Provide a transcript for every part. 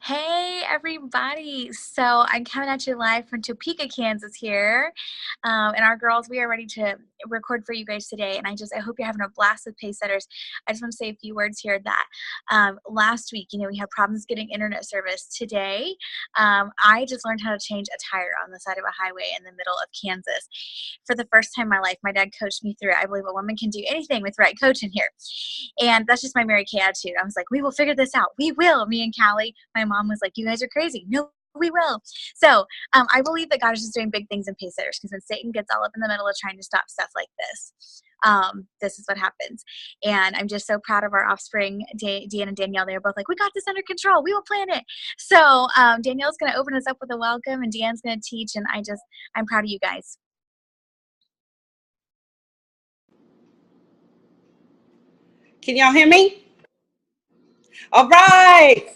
Hey everybody! So I'm coming at you live from Topeka, Kansas here, and our girls, we are ready to record for you guys today. And I hope you're having a blast with Pacesetters. I just want to say a few words here that last week, we had problems getting internet service. Today, I just learned how to change a tire on the side of a highway in the middle of Kansas. For the first time in my life, my dad coached me through it. I believe a woman can do anything with right coaching here, and that's just my Mary Kay attitude. I was like, we will figure this out. We will. Me and Callie, my mom was like, you guys are crazy. No, we will. So I believe that God is just doing big things in Pacesetters, because when Satan gets all up in the middle of trying to stop stuff like this is what happens. And I'm just so proud of our offspring, Deanna and Danielle. They were both like, we got this under control. We will plan it. So Danielle's going to open us up with a welcome, and Deanna's going to teach. And I'm proud of you guys. Can y'all hear me? All right.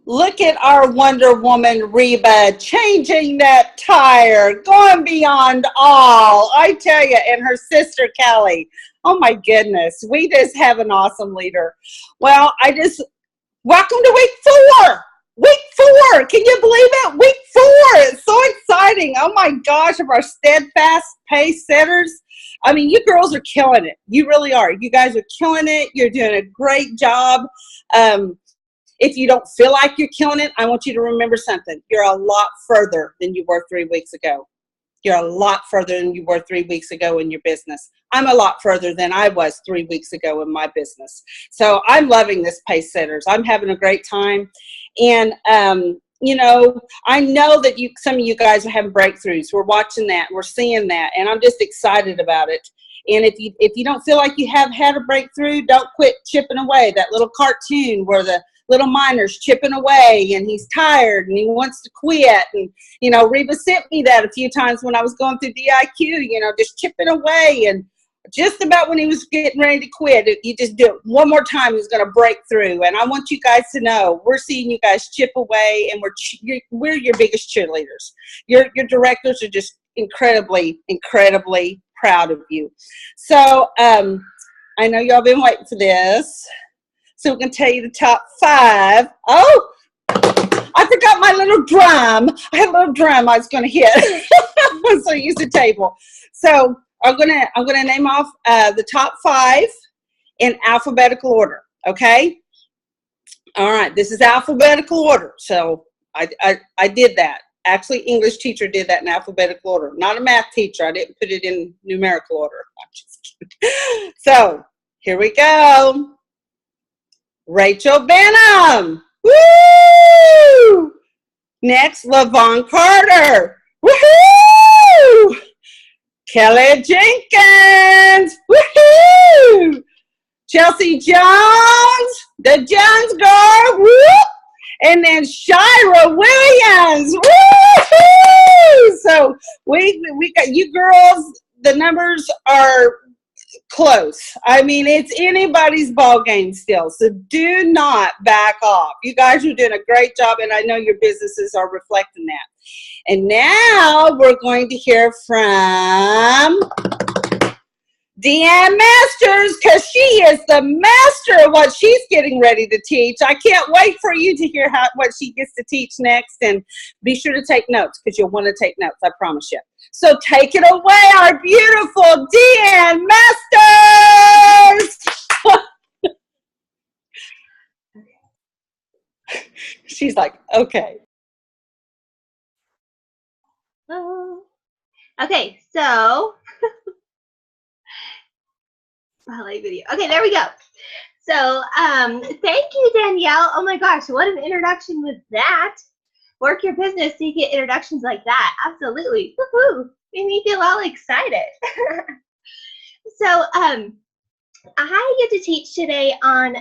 Look at our Wonder Woman Reba changing that tire, going beyond all. I tell you, and her sister Callie. Oh my goodness, we just have an awesome leader. Well, welcome to week 4. Week 4, can you believe it? Week 4, it's so exciting. Oh my gosh, of our steadfast pace setters. I mean, you girls are killing it. You really are. You guys are killing it. You're doing a great job. If you don't feel like you're killing it, I want you to remember something. You're a lot further than you were 3 weeks ago. You're a lot further than you were 3 weeks ago in your business. I'm a lot further than I was 3 weeks ago in my business. So I'm loving this Pace Setters. I'm having a great time. And, I know that some of you guys are having breakthroughs. We're watching that. We're seeing that. And I'm just excited about it. And if you don't feel like you have had a breakthrough, don't quit chipping away. That little cartoon where the little miner's chipping away and he's tired and he wants to quit. And, Reba sent me that a few times when I was going through DIQ, just chipping away. And just about when he was getting ready to quit, you just do it one more time, he's going to break through. And I want you guys to know, we're seeing you guys chip away, and we're your biggest cheerleaders. Your directors are just incredibly, incredibly proud of you. So I know y'all been waiting for this. So we're going to tell you the top 5. Oh, I forgot my little drum. I had a little drum I was going to hit. So use the table. So I'm gonna name off the top 5 in alphabetical order. Okay. All right. This is alphabetical order. So I did that. Actually, English teacher did that in alphabetical order. Not a math teacher. I didn't put it in numerical order. I'm just kidding. So here we go. Rachel Benham. Woo! Next, LaVon Carter. Woohoo! Kelly Jenkins. Woohoo! Chelsea Jones. The Jones girl. Whoop! And then Shira Williams. Woohoo! So we got you girls. The numbers are close. I mean, it's anybody's ball game still. So do not back off. You guys are doing a great job, and I know your businesses are reflecting that. And now we're going to hear from Deanne Masters, because she is the master of what she's getting ready to teach. I can't wait for you to hear what she gets to teach next. And be sure to take notes, because you'll want to take notes, I promise you. So take it away, our beautiful Deanne Masters. She's like, okay. Okay, so spotlight video. Okay, there we go. So thank you, Danielle. Oh my gosh, what an introduction was that. Work your business so you get introductions like that. Absolutely. Woohoo! Made me feel all excited. So I get to teach today on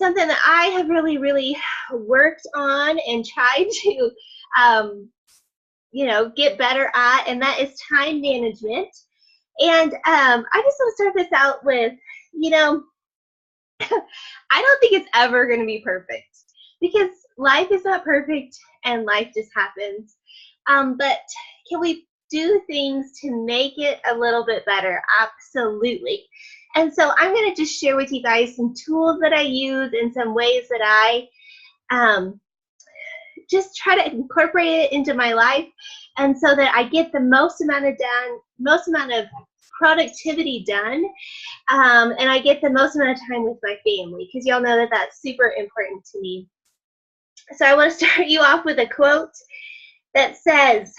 something that I have really, really worked on and tried to get better at, and that is time management. And I just want to start this out with, I don't think it's ever going to be perfect, because life is not perfect and life just happens. But can we do things to make it a little bit better? Absolutely. And so I'm going to just share with you guys some tools that I use and some ways that I just try to incorporate it into my life, and so that I get the most amount of productivity done, and I get the most amount of time with my family, because y'all know that that's super important to me. So I want to start you off with a quote that says,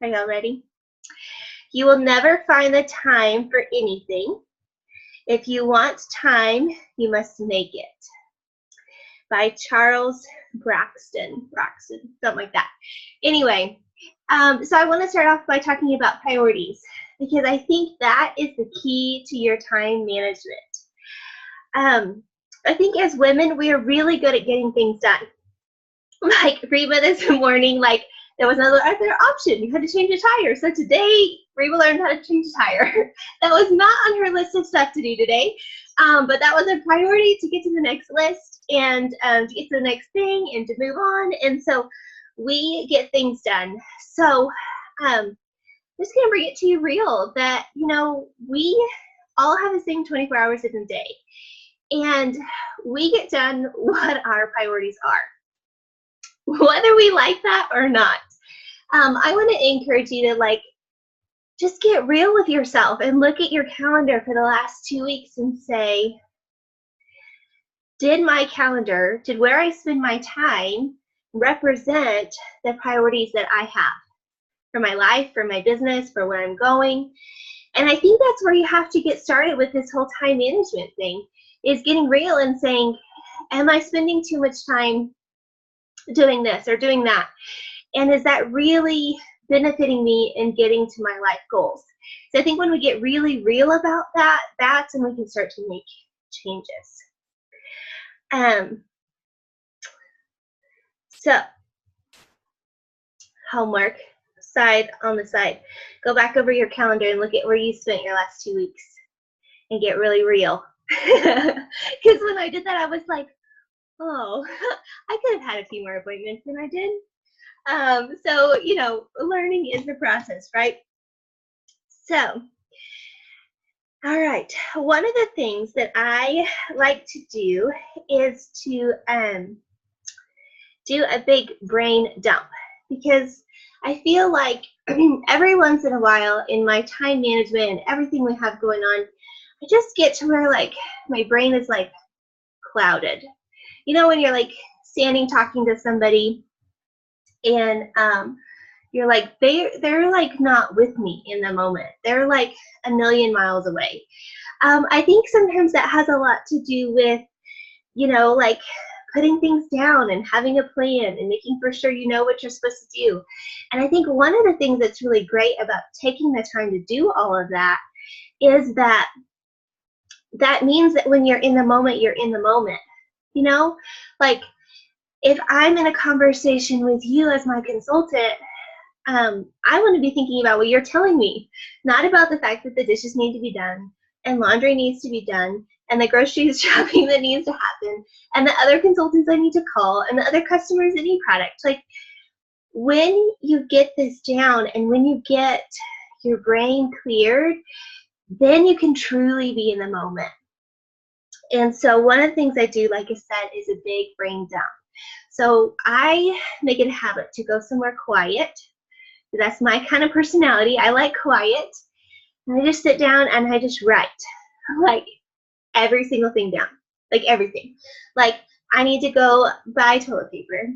are y'all ready? You will never find the time for anything. If you want time, you must make it. By Charles Braxton, something like that. Anyway, so I want to start off by talking about priorities, because I think that is the key to your time management. I think as women, we are really good at getting things done. Like Reba this morning, like there was another other option. You had to change a tire. So today, Reba learned how to change a tire. That was not on her list of stuff to do today, but that was a priority to get to the next list and to get to the next thing and to move on. And so we get things done. So I'm just going to bring it to you real that, you know, we all have the same 24 hours in a day. And we get done what our priorities are, whether we like that or not. I want to encourage you to just get real with yourself and look at your calendar for the last 2 weeks and say, did where I spend my time represent the priorities that I have for my life, for my business, for where I'm going? And I think that's where you have to get started with this whole time management thing, is getting real and saying, am I spending too much time doing this or doing that? And is that really benefiting me in getting to my life goals? So I think when we get really real about that, that's when we can start to make changes. So homework, on the side, go back over your calendar and look at where you spent your last 2 weeks and get really real. Because when I did that, I was like, oh, I could have had a few more appointments than I did. So, you know, learning is the process, right? So, all right. One of the things that I like to do is to do a big brain dump, because I feel like every once in a while in my time management and everything we have going on, I just get to where my brain is clouded. You know, when you're standing talking to somebody and you're they're not with me in the moment. They're a million miles away. I think sometimes that has a lot to do with, you know, putting things down and having a plan and making for sure you know what you're supposed to do. And I think one of the things that's really great about taking the time to do all of that is that means that when you're in the moment, you're in the moment. You know, if I'm in a conversation with you as my consultant, I want to be thinking about what you're telling me, not about the fact that the dishes need to be done and laundry needs to be done and the grocery shopping that needs to happen and the other consultants I need to call and the other customers that need products. When you get this down and when you get your brain cleared, then you can truly be in the moment. And so one of the things I do, like I said, is a big brain dump. So I make it a habit to go somewhere quiet. That's my kind of personality. I like quiet. And I just sit down and I just write every single thing down. Everything. I need to go buy toilet paper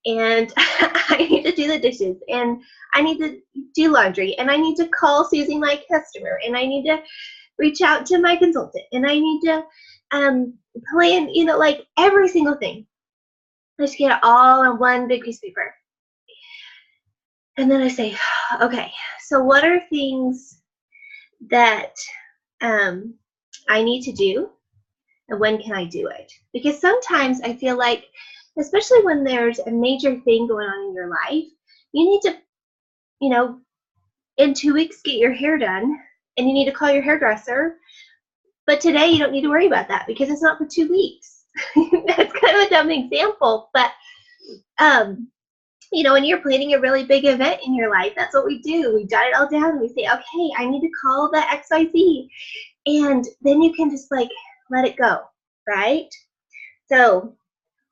and I need to do the dishes and I need to do laundry and I need to call Susie, my customer, and I need to reach out to my consultant and I need to plan, you know, every single thing. I just get it all on one big piece of paper. And then I say, okay, so what are things that I need to do and when can I do it? Because sometimes I feel especially when there's a major thing going on in your life, you need to, you know, in 2 weeks get your hair done and you need to call your hairdresser. But today you don't need to worry about that because it's not for 2 weeks. That's kind of a dumb example, but you know, when you're planning a really big event in your life, that's what we do. We jot it all down and we say, okay, I need to call the XYZ. And then you can just let it go, right? So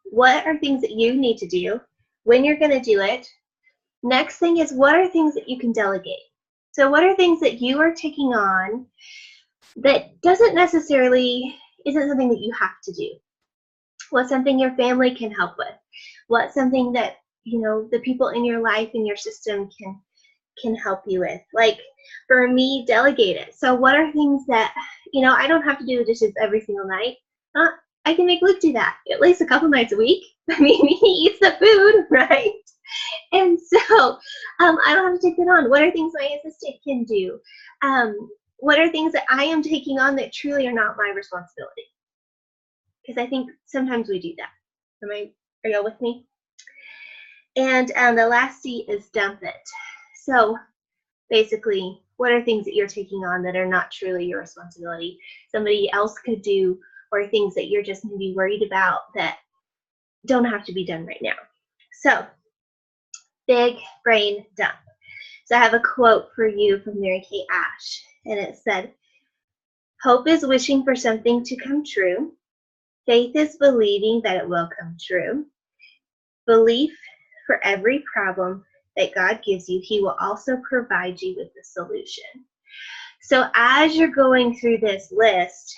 what are things that you need to do when you're going to do it. Next thing is, what are things that you can delegate? So what are things that you are taking on that isn't something that you have to do? What's something your family can help with? What's something that, the people in your life and your system can help you with? Like, for me, delegate it. So what are things that, I don't have to do the dishes every single night. I can make Luke do that at least a couple nights a week. I mean, he eats the food, right? And so I don't have to take that on. What are things my assistant can do? What are things that I am taking on that truly are not my responsibility? Because I think sometimes we do that. Are y'all with me? And the last C is dump it. So basically, what are things that you're taking on that are not truly your responsibility? Somebody else could do, or things that you're just maybe worried about that don't have to be done right now. So, big brain dump. So I have a quote for you from Mary Kay Ash, and it said, "Hope is wishing for something to come true. Faith is believing that it will come true. Belief, for every problem that God gives you, He will also provide you with the solution." So as you're going through this list,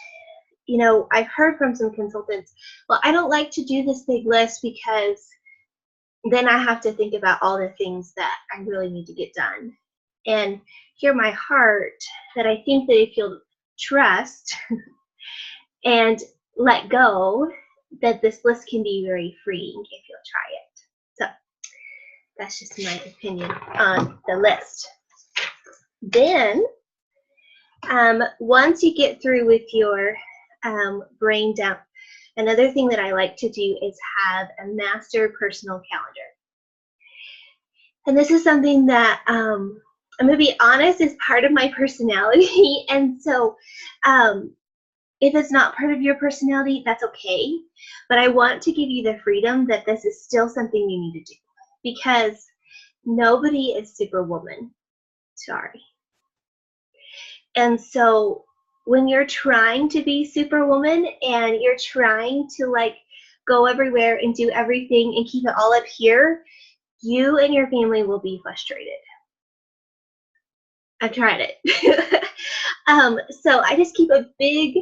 I've heard from some consultants, well, I don't like to do this big list because then I have to think about all the things that I really need to get done. And hear my heart that I think that if you'll trust and let go, that this list can be very freeing if you'll try it. So that's just my opinion on the list. Then, once you get through with your brain dump, another thing that I like to do is have a master personal calendar. And this is something that I'm going to be honest is part of my personality. And so if it's not part of your personality, that's okay. But I want to give you the freedom that this is still something you need to do, because nobody is Superwoman. Sorry. And so when you're trying to be Superwoman and you're trying to go everywhere and do everything and keep it all up here, you and your family will be frustrated. I've tried it. So I just keep a big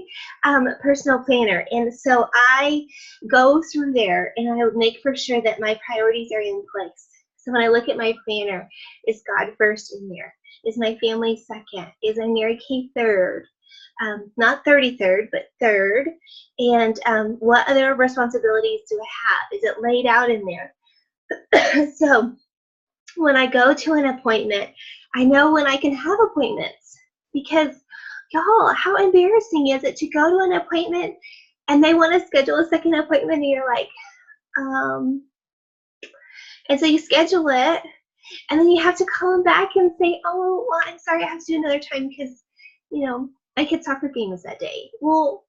personal planner. And so I go through there and I make for sure that my priorities are in place. So when I look at my planner, is God first in there? Is my family second? Is I Mary Kay third? Not 33rd, but third. And what other responsibilities do I have? Is it laid out in there? So when I go to an appointment, I know when I can have appointments, because y'all, how embarrassing is it to go to an appointment and they want to schedule a second appointment and you're like, and so you schedule it and then you have to call them back and say, oh, well, I'm sorry, I have to do another time because, my kid's soccer game is that day. Well,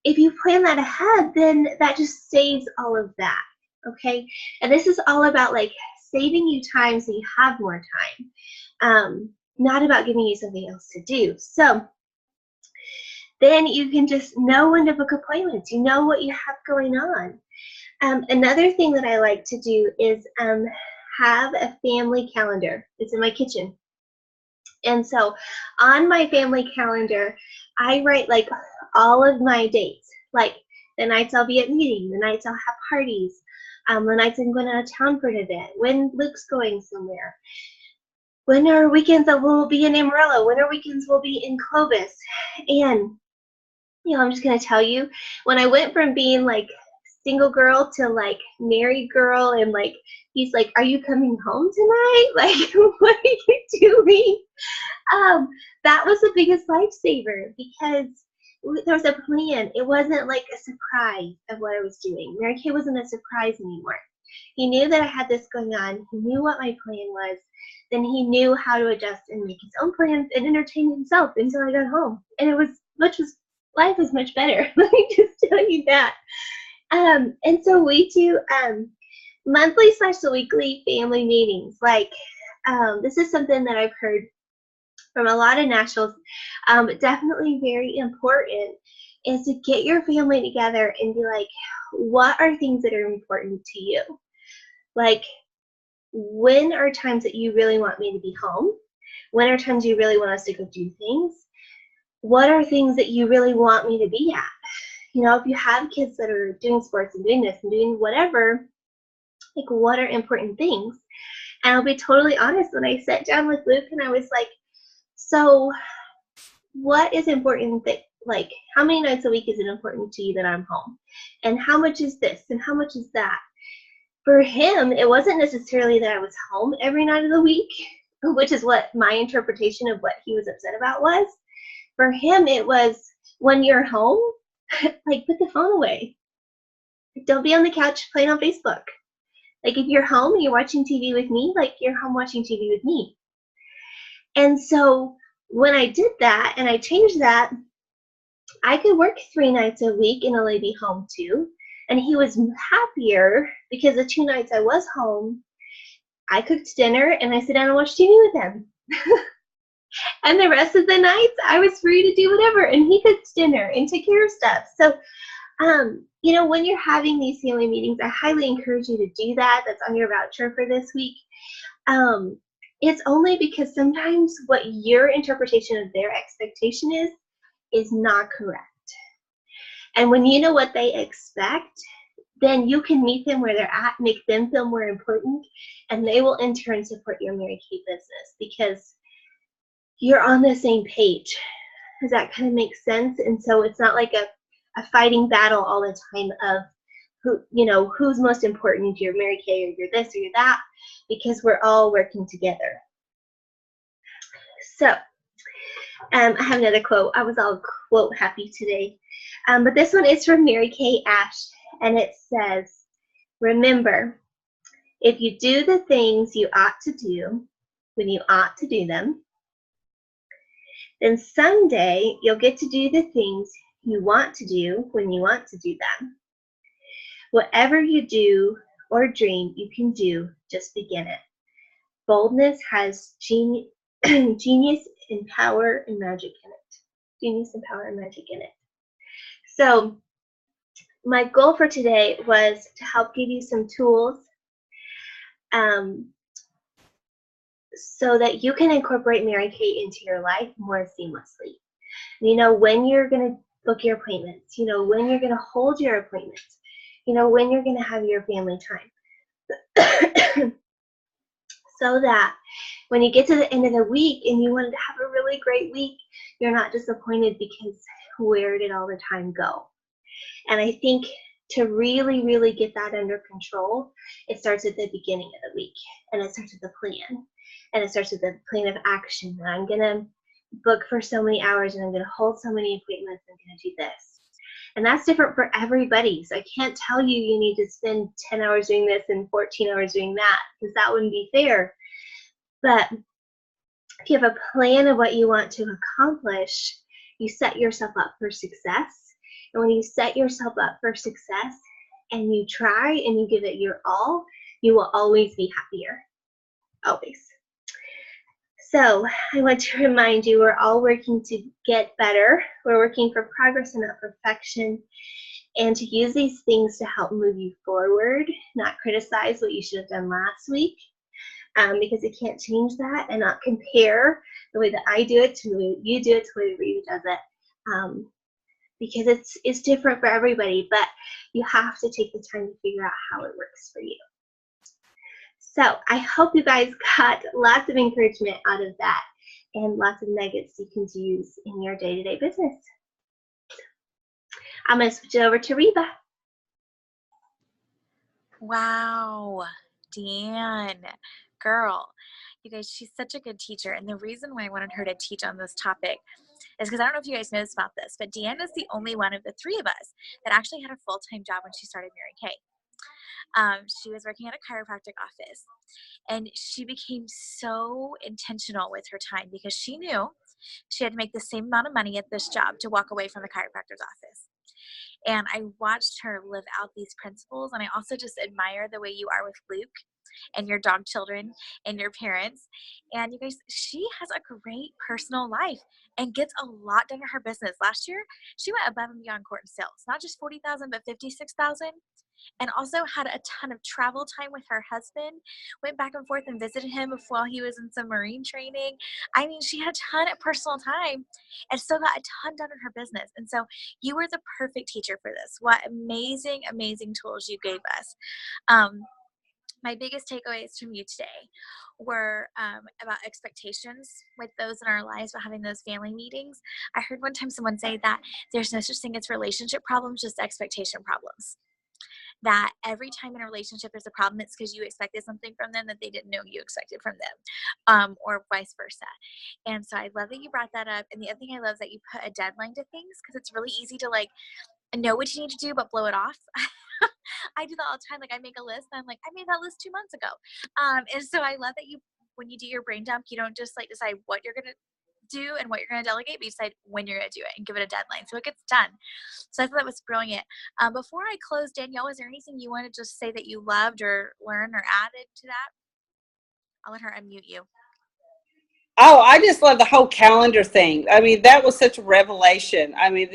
if you plan that ahead, then that just saves all of that, okay? And this is all about saving you time so you have more time, not about giving you something else to do. So then you can just know when to book appointments. You know what you have going on. Another thing that I like to do is have a family calendar. It's in my kitchen. And so on my family calendar, I write all of my dates, the nights I'll be at meetings, the nights I'll have parties, the nights I'm going out of town for an event, when Luke's going somewhere, when are weekends that we'll be in Amarillo, when are weekends we'll be in Clovis. And, I'm just going to tell you, when I went from being single girl to married girl, and he's like, are you coming home tonight? What are you doing? That was the biggest lifesaver, because there was a plan. It wasn't a surprise of what I was doing. Mary Kay wasn't a surprise anymore. He knew that I had this going on. He knew what my plan was. Then he knew how to adjust and make his own plans and entertain himself until I got home. And life was much better. Let me just tell you that. And so we do monthly/weekly family meetings. This is something that I've heard from a lot of nationals, definitely very important, is to get your family together and be what are things that are important to you? when are times that you really want me to be home? When are times you really want us to go do things? What are things that you really want me to be at? You know, if you have kids that are doing sports and doing this and doing whatever, like what are important things? And I'll be totally honest, when I sat down with Luke and I was like, so what is important that, like, how many nights a week is it important to you that I'm home? And how much is this? And how much is that? For him, it wasn't necessarily that I was home every night of the week, which is what my interpretation of what he was upset about was. For him, it was, when you're home, like, put the phone away. Don't be on the couch playing on Facebook. Like, if you're home and you're watching TV with me, like, you're home watching TV with me. And so when I did that and I changed that, I could work 3 nights a week and only be home 2. And he was happier because the 2 nights I was home, I cooked dinner and I sit down and watch TV with him. And the rest of the nights, I was free to do whatever. And he cooked dinner and took care of stuff. So, you know, when you're having these family meetings, I highly encourage you to do that. That's on your voucher for this week. It's only because sometimes what your interpretation of their expectation is not correct. And when you know what they expect, then you can meet them where they're at, make them feel more important, and they will in turn support your Mary Kay business because you're on the same page. Does that kind of make sense? And so it's not like a fighting battle all the time of who, you know, who's most important, you're Mary Kay or you're this or you're that, because we're all working together. So I have another quote. I was all quote happy today. But this one is from Mary Kay Ash, and it says, remember, if you do the things you ought to do when you ought to do them, then someday you'll get to do the things you want to do when you want to do them. Whatever you do or dream you can do, just begin it. Boldness has genius and power and magic in it. Genius and power and magic in it. So my goal for today was to help give you some tools so that you can incorporate Mary Kay into your life more seamlessly. You know, when you're going to book your appointments, you know, when you're going to hold your appointments, you know, when you're going to have your family time. So that when you get to the end of the week and you wanted to have a really great week, you're not disappointed because where did all the time go? And I think to really, really get that under control, it starts at the beginning of the week, and it starts with the plan, and it starts with the plan of action. And I'm gonna book for so many hours, and I'm gonna hold so many appointments, I'm gonna do this. And that's different for everybody. So I can't tell you you need to spend 10 hours doing this and 14 hours doing that, because that wouldn't be fair. But if you have a plan of what you want to accomplish, you set yourself up for success. And when you set yourself up for success and you try and you give it your all, you will always be happier. Always. So I want to remind you, we're all working to get better. We're working for progress and not perfection. And to use these things to help move you forward, not criticize what you should have done last week. Because you can't change that, and not compare the way that I do it to the way you do it to the way Rita does it. Because it's different for everybody, but you have to take the time to figure out how it works for you. So I hope you guys got lots of encouragement out of that and lots of nuggets you can use in your day-to-day business. I'm going to switch it over to Reba. Wow, Deanne, girl, you guys, she's such a good teacher. And the reason why I wanted her to teach on this topic is because I don't know if you guys know this about this, but Deanne is the only one of the 3 of us that actually had a full-time job when she started Mary Kay. She was working at a chiropractic office, and she became so intentional with her time because she knew she had to make the same amount of money at this job to walk away from the chiropractor's office. And I watched her live out these principles, and I also just admire the way you are with Luke and your dog children and your parents. And you guys, she has a great personal life and gets a lot done in her business. Last year, she went above and beyond court and sales, not just 40,000, but 56,000. and also had a ton of travel time with her husband, went back and forth and visited him while he was in some Marine training. I mean, she had a ton of personal time and still got a ton done in her business. And so you were the perfect teacher for this. What amazing, amazing tools you gave us. My biggest takeaways from you today were about expectations with those in our lives, about having those family meetings. I heard one time someone say that there's no such thing as relationship problems, just expectation problems. That every time in a relationship there's a problem, it's because you expected something from them that they didn't know you expected from them, or vice versa. And so I love that you brought that up. And the other thing I love is that you put a deadline to things, because it's really easy to like know what you need to do but blow it off. I do that all the time. Like I make a list and I'm like, I made that list 2 months ago. And so I love that when you do your brain dump, you don't just like decide what you're going to do and what you're going to delegate, but you decide when you're going to do it and give it a deadline so it gets done. So I thought that was brilliant. Before I close, Danielle, is there anything you want to just say that you loved or learned or added to that? I'll let her unmute you. Oh, I just love the whole calendar thing. I mean, that was such a revelation. I mean,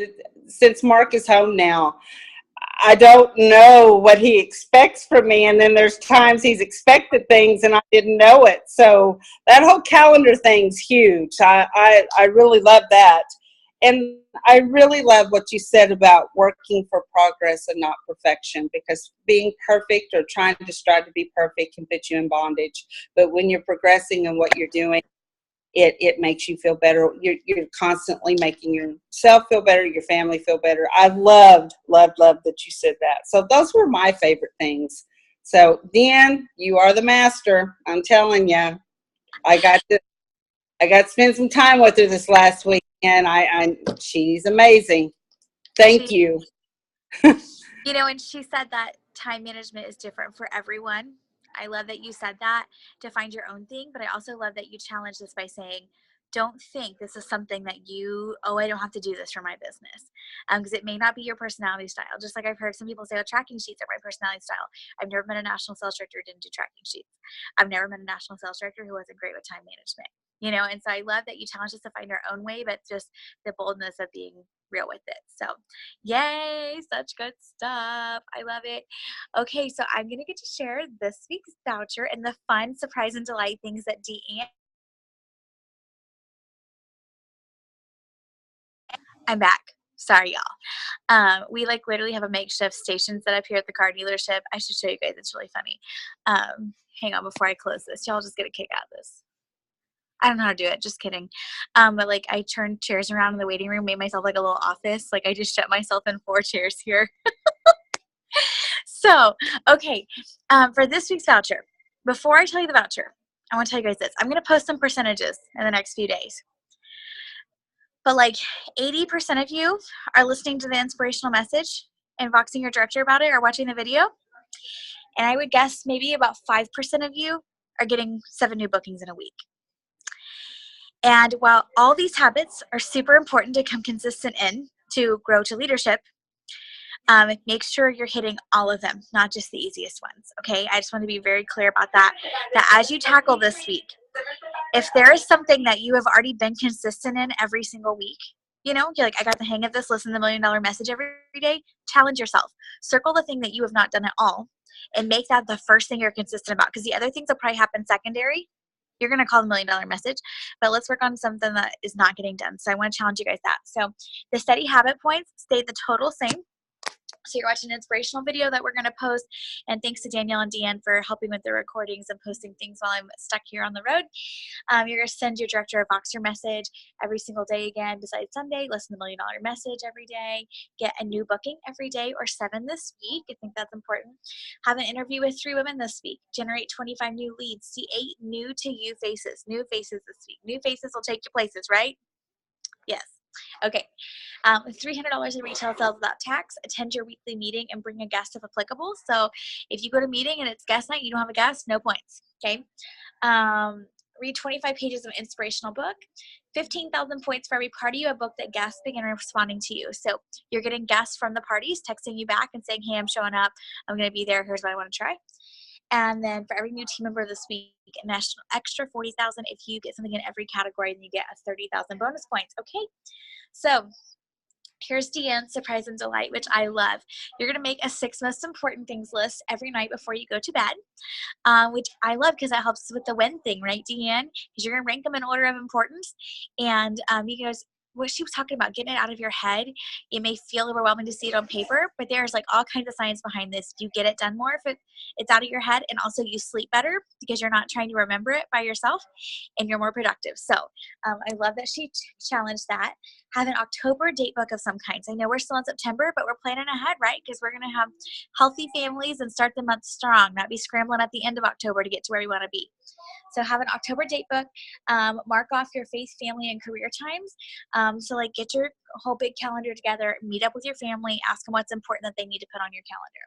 since Mark is home now, I don't know what he expects from me. And then there's times he's expected things and I didn't know it. So that whole calendar thing's huge. I really love that. And I really love what you said about working for progress and not perfection, because being perfect or trying to strive to be perfect can put you in bondage. But when you're progressing in what you're doing, it makes you feel better. You're constantly making yourself feel better, your family feel better. I loved that you said that. So those were my favorite things. So Dan, you are the master. I'm telling you, I got to spend some time with her this last week, and she's amazing. Thank you. And she said that time management is different for everyone. I love that you said that to find your own thing, but I also love that you challenge this by saying, don't think this is something that I don't have to do this for my business. Because it may not be your personality style. Just like I've heard some people say, oh, tracking sheets are my personality style. I've never met a national sales director who didn't do tracking sheets. I've never met a national sales director who wasn't great with time management. And so I love that you challenge us to find our own way, but just the boldness of being real with it. So yay, such good stuff. I love it. Okay, so I'm going to get to share this week's voucher and the fun, surprise, and delight things that Deanne. I'm back. Sorry, y'all. We like literally have a makeshift station set up here at the car dealership. I should show you guys. It's really funny. Hang on before I close this. Y'all just get a kick out of this. I don't know how to do it. Just kidding. But like I turned chairs around in the waiting room, made myself like a little office. Like I just shut myself in 4 chairs here. So, okay. For this week's voucher, before I tell you the voucher, I want to tell you guys this. I'm going to post some percentages in the next few days. But like 80% of you are listening to the inspirational message and voxing your director about it or watching the video. And I would guess maybe about 5% of you are getting 7 new bookings in a week. And while all these habits are super important to become consistent in to grow to leadership, make sure you're hitting all of them, not just the easiest ones. Okay, I just want to be very clear about that. That as you tackle this week, if there is something that you have already been consistent in every single week, you're like, I got the hang of this, listen to the $1 Million Message every day, challenge yourself. Circle the thing that you have not done at all and make that the first thing you're consistent about, because the other things will probably happen secondary. You're going to call the $1 Million Message, but let's work on something that is not getting done. So I want to challenge you guys that. So the steady habit points stay the total same. So you're watching an inspirational video that we're going to post. And thanks to Danielle and Deanne for helping with the recordings and posting things while I'm stuck here on the road. You're going to send your director a Voxer message every single day again, besides Sunday. Listen to the $1 Million Message every day. Get a new booking every day, or 7 this week. I think that's important. Have an interview with 3 women this week. Generate 25 new leads. See 8 new to you faces. New faces this week. New faces will take you places, right? Yes. Okay. $300 in retail sales without tax. Attend your weekly meeting and bring a guest if applicable. So if you go to a meeting and it's guest night, you don't have a guest, no points. Okay. Read 25 pages of inspirational book. 15,000 points for every party you have booked that guests begin responding to you. So you're getting guests from the parties texting you back and saying, hey, I'm showing up. I'm going to be there. Here's what I want to try. And then for every new team member this week, an extra 40,000. If you get something in every category, then you get a 30,000 bonus points. Okay. So Here's Deanne's surprise and delight, which I love. You're going to make a 6 most important things list every night before you go to bed, which I love because that helps with the when thing, right, Deanne? Because you're going to rank them in order of importance. And you guys, what she was talking about, getting it out of your head, it may feel overwhelming to see it on paper, but there's like all kinds of science behind this. You get it done more if it's out of your head, and also you sleep better because you're not trying to remember it by yourself, and you're more productive. So I love that she challenged that. Have an October date book of some kinds. I know we're still in September, but we're planning ahead, right? Because we're going to have healthy families and start the month strong, not be scrambling at the end of October to get to where we want to be. So have an October date book. Mark off your faith, family, and career times. So like get your whole big calendar together, meet up with your family, ask them what's important that they need to put on your calendar.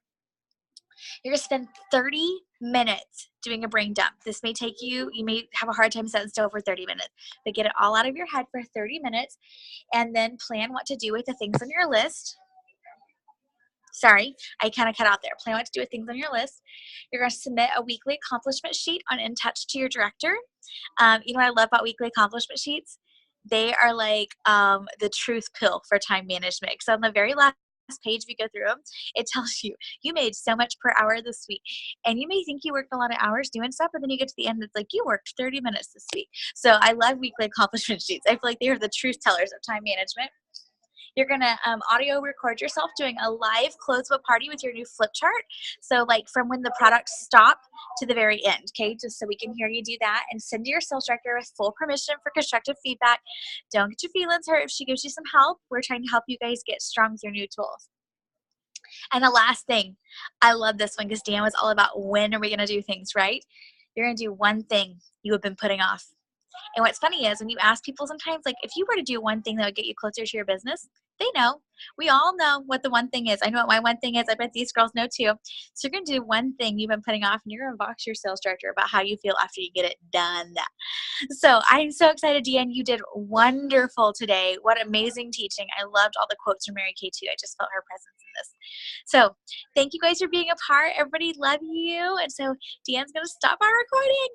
You're going to spend 30 minutes doing a brain dump. This may take you may have a hard time setting still for 30 minutes, but get it all out of your head for 30 minutes and then plan what to do with the things on your list. Sorry, I kind of cut out there. Plan what to do with things on your list. You're going to submit a weekly accomplishment sheet on InTouch to your director. You know what I love about weekly accomplishment sheets? They are like the truth pill for time management. So on the very last page, if you go through them, it tells you made so much per hour this week. And you may think you worked a lot of hours doing stuff, but then you get to the end, it's like you worked 30 minutes this week. So I love weekly accomplishment sheets. I feel like they are the truth tellers of time management. You're going to audio record yourself doing a live close-up party with your new flip chart. So like from when the products stop to the very end, okay, just so we can hear you do that, and send to your sales director with full permission for constructive feedback. Don't get your feelings hurt if she gives you some help. We're trying to help you guys get strong with your new tools. And the last thing, I love this one because Dan was all about when are we going to do things, right? You're going to do one thing you have been putting off. And what's funny is when you ask people sometimes, like if you were to do one thing that would get you closer to your business, they know. We all know what the one thing is. I know what my one thing is. I bet these girls know too. So you're going to do one thing you've been putting off, and you're going to box your sales director about how you feel after you get it done. So I'm so excited, Deanne. You did wonderful today. What amazing teaching. I loved all the quotes from Mary Kay too. I just felt her presence in this. So thank you guys for being a part. Everybody love you. And so Deanne's going to stop our recording.